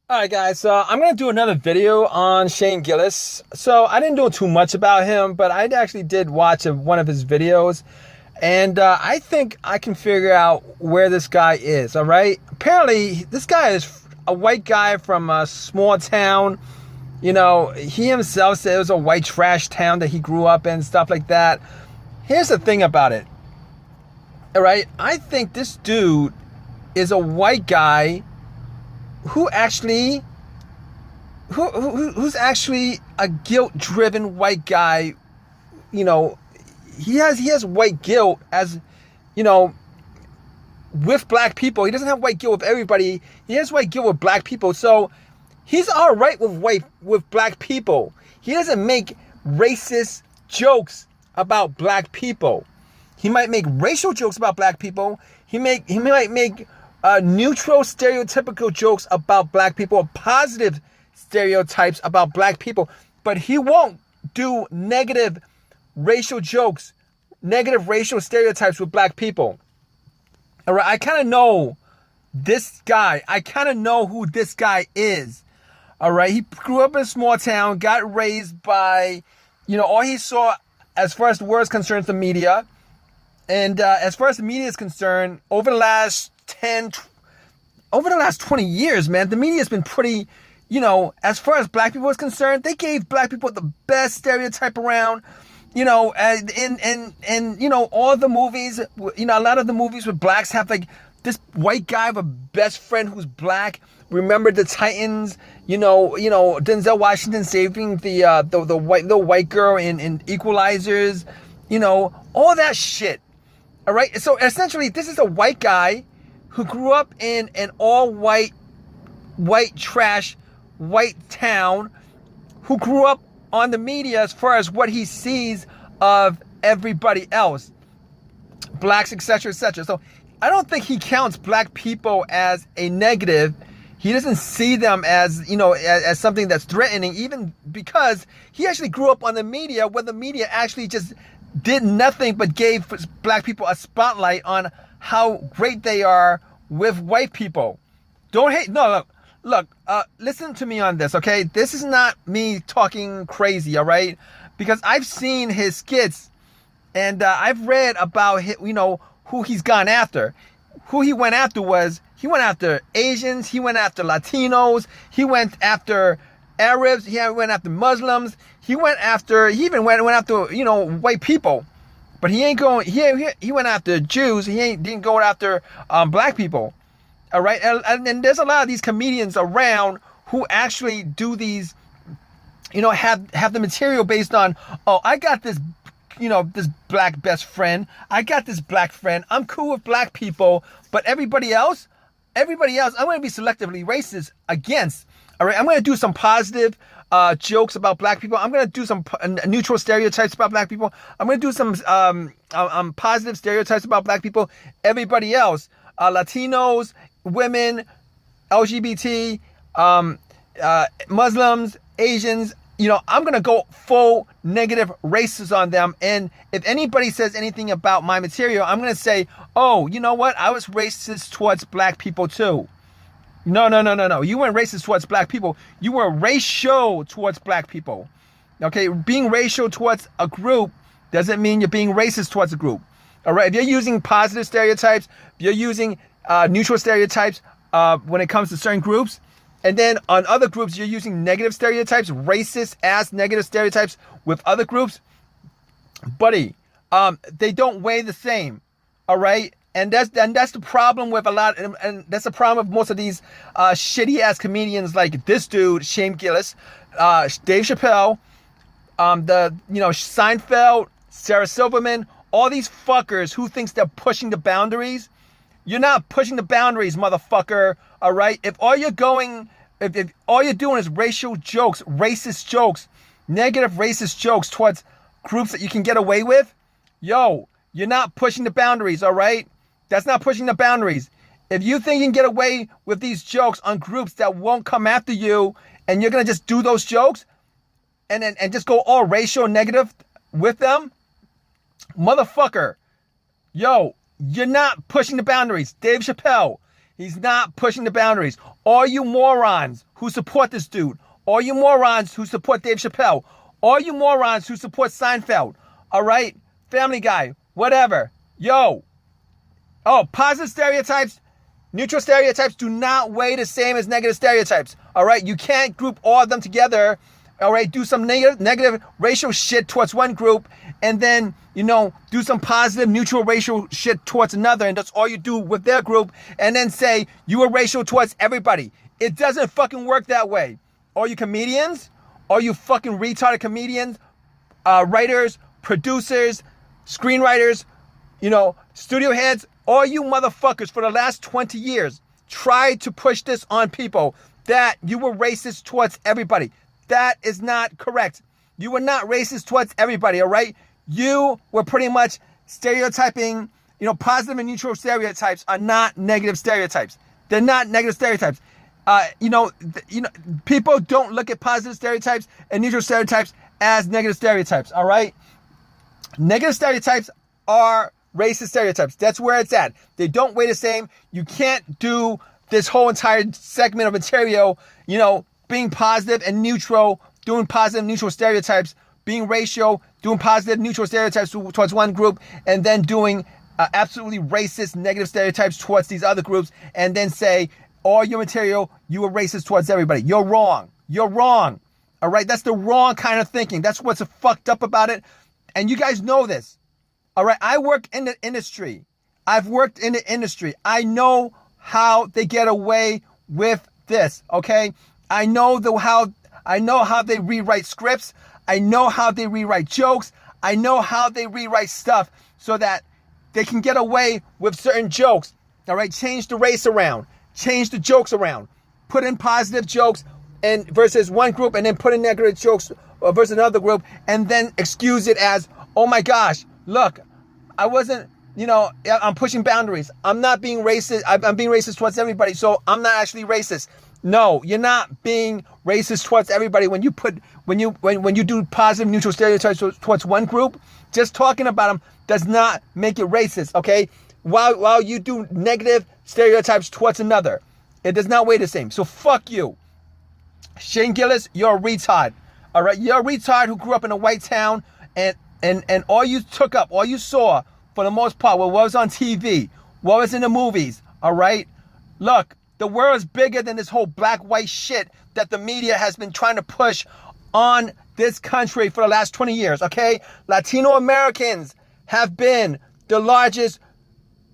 All right, guys. So I'm gonna do another video on Shane Gillis. So I didn't do too much about him, but I actually did watch one of his videos, and I think I can figure out where this guy is. All right. Apparently, this guy is a white guy from a small town. You know, he himself said it was a white trash town that he grew up in, stuff like that. Here's the thing about it. All right. I think this dude is a white guy who actually who's actually a guilt-driven white guy. You know, he has white guilt, as you know, with black people. He doesn't have white guilt with everybody. He has white guilt with black people. So he's all right with black people. He doesn't make racist jokes about black people. He might make racial jokes about black people. He might make neutral, stereotypical jokes about black people, positive stereotypes about black people, but he won't do negative racial jokes, negative racial stereotypes with black people. All right, I kind of know this guy. I kind of know who this guy is. All right, he grew up in a small town, got raised by, all he saw as far as the word is concerned, the media. And as far as the media is concerned, over the last 20 years, man, the media has been pretty, as far as black people is concerned, they gave black people the best stereotype around, and all the movies, a lot of the movies with blacks have like this white guy with a best friend who's black. Remember the Titans, Denzel Washington saving the white girl in Equalizers, all that shit. All right. So essentially, this is a white guy who grew up in an all-white, white trash, white town, who grew up on the media as far as what he sees of everybody else, blacks, etc., etc. So I don't think he counts black people as a negative. He doesn't see them as, as something that's threatening, even because he actually grew up on the media, where the media actually just did nothing but gave black people a spotlight on how great they are with white people. Don't hate. No, look, listen to me on this, okay? This is not me talking crazy, all right? Because I've seen his skits, and I've read about, who he's gone after. Who he went after he went after Asians, he went after Latinos, he went after Arabs, he went after Muslims, he even went after, white people. But he ain't going. He went after Jews. Didn't go after black people. All right, and there's a lot of these comedians around who actually do these, have the material based on, oh, I got this, this black best friend. I got this black friend. I'm cool with black people, but everybody else, I'm going to be selectively racist against. All right, I'm going to do some positive jokes about black people. I'm going to do some neutral stereotypes about black people. I'm going to do some positive stereotypes about black people. Everybody else, Latinos, women, LGBT, Muslims, Asians, I'm going to go full negative racist on them. And if anybody says anything about my material, I'm going to say, oh, you know what? I was racist towards black people too. No. You weren't racist towards black people. You were racial towards black people. Okay, being racial towards a group doesn't mean you're being racist towards a group. All right, if you're using positive stereotypes, if you're using neutral stereotypes when it comes to certain groups, and then on other groups you're using negative stereotypes, racist ass negative stereotypes with other groups, buddy, they don't weigh the same. All right. And that's the problem with a lot, and that's the problem with most of these shitty ass comedians like this dude, Shane Gillis, Dave Chappelle, Seinfeld, Sarah Silverman, all these fuckers who thinks they're pushing the boundaries. You're not pushing the boundaries, motherfucker. All right. If all you're doing is racial jokes, racist jokes, negative racist jokes towards groups that you can get away with, you're not pushing the boundaries. All right. That's not pushing the boundaries. If you think you can get away with these jokes on groups that won't come after you, and you're going to just do those jokes and just go all racial negative with them, motherfucker, you're not pushing the boundaries. Dave Chappelle, He's not pushing the boundaries. All you morons who support this dude, all you morons who support Dave Chappelle, all you morons who support Seinfeld, all right? Family Guy, whatever. Yo. Oh, positive stereotypes, neutral stereotypes do not weigh the same as negative stereotypes, all right? You can't group all of them together, all right? Do some negative racial shit towards one group and then, do some positive neutral racial shit towards another, and that's all you do with their group, and then say you were racial towards everybody. It doesn't fucking work that way. All you comedians, all you fucking retarded comedians, writers, producers, screenwriters, studio heads, all you motherfuckers for the last 20 years tried to push this on people that you were racist towards everybody. That is not correct. You were not racist towards everybody, all right? You were pretty much stereotyping, positive and neutral stereotypes are not negative stereotypes. They're not negative stereotypes. People don't look at positive stereotypes and neutral stereotypes as negative stereotypes, all right? Negative stereotypes are racist stereotypes. That's where it's at. They don't weigh the same. You can't do this whole entire segment of material, being positive and neutral, doing positive neutral stereotypes, being racial, doing positive neutral stereotypes towards one group, and then doing absolutely racist negative stereotypes towards these other groups, and then say, all your material, you were racist towards everybody. You're wrong. You're wrong. All right? That's the wrong kind of thinking. That's what's fucked up about it. And you guys know this. All right? I work in the industry. I've worked in the industry. I know how they get away with this, okay? I know how they rewrite scripts. I know how they rewrite jokes. I know how they rewrite stuff so that they can get away with certain jokes. All right? Change the race around. Change the jokes around. Put in positive jokes and versus one group, and then put in negative jokes versus another group, and then excuse it as, oh my gosh, look, I wasn't, I'm pushing boundaries. I'm not being racist. I'm being racist towards everybody, so I'm not actually racist. No, you're not being racist towards everybody when you do positive neutral stereotypes towards one group. Just talking about them does not make it racist, okay? While you do negative stereotypes towards another, it does not weigh the same. So fuck you. Shane Gillis, you're a retard. All right? You're a retard who grew up in a white town, and all you took up, all you saw for the most part, what was on TV, what was in the movies, all right? Look, the world is bigger than this whole black-white shit that the media has been trying to push on this country for the last 20 years, okay? Latino Americans have been the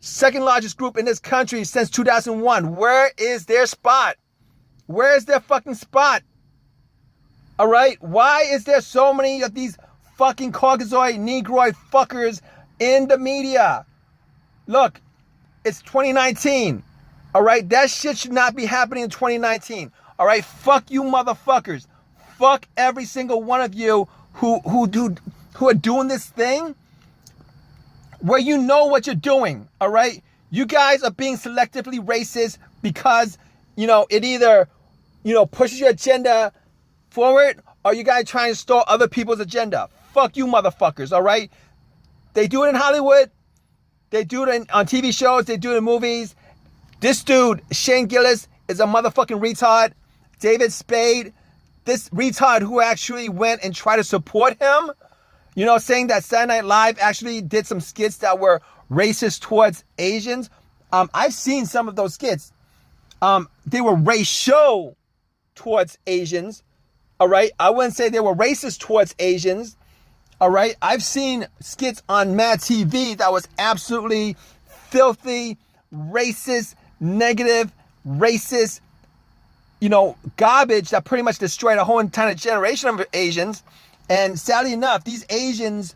second largest group in this country since 2001. Where is their spot? Where is their fucking spot? All right? Why is there so many of these fucking Caucasoid, Negroid fuckers in the media? Look, it's 2019. All right? That shit should not be happening in 2019. All right? Fuck you motherfuckers. Fuck every single one of you who are doing this thing where you know what you're doing, all right? You guys are being selectively racist because, it either, pushes your agenda forward, or you guys trying to stall other people's agenda. Fuck you motherfuckers, all right? They do it in Hollywood. They do it on TV shows. They do it in movies. This dude, Shane Gillis, is a motherfucking retard. David Spade, this retard who actually went and tried to support him, saying that Saturday Night Live actually did some skits that were racist towards Asians. I've seen some of those skits. They were racial towards Asians, all right? I wouldn't say they were racist towards Asians, all right? I've seen skits on Mad TV that was absolutely filthy, racist, negative, racist, garbage that pretty much destroyed a whole entire generation of Asians. And sadly enough, these Asians,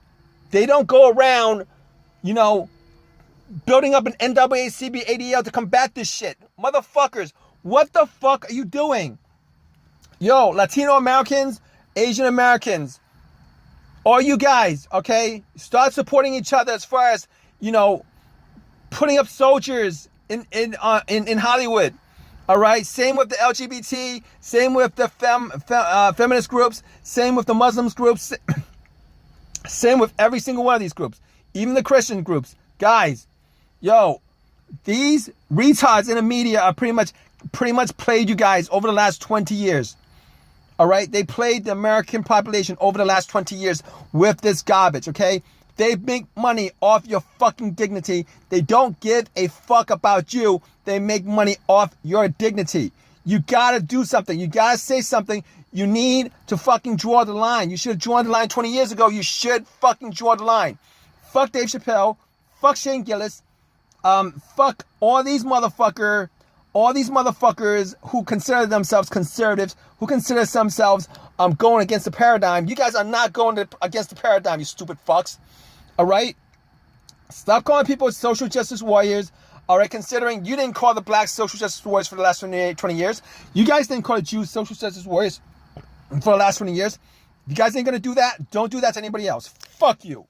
they don't go around, building up an NAACP ADL to combat this shit. Motherfuckers, what the fuck are you doing? Yo, Latino Americans, Asian Americans, all you guys, okay? Start supporting each other as far as, putting up soldiers in Hollywood. All right, same with the LGBT, same with the feminist groups, same with the Muslims groups, same with every single one of these groups, even the Christian groups. Guys, yo, These retards in the media are pretty much played you guys over the last 20 years. All right? They played the American population over the last 20 years with this garbage, okay? They make money off your fucking dignity. They don't give a fuck about you. They make money off your dignity. You gotta do something. You gotta say something. You need to fucking draw the line. You should have drawn the line 20 years ago. You should fucking draw the line. Fuck Dave Chappelle. Fuck Shane Gillis. Fuck all these motherfuckers who consider themselves conservatives, who consider themselves going against the paradigm. You guys are not going against the paradigm, you stupid fucks. All right? Stop calling people social justice warriors. All right? Considering you didn't call the blacks social justice warriors for the last 20 years. You guys didn't call the Jews social justice warriors for the last 20 years. You guys ain't going to do that. Don't do that to anybody else. Fuck you.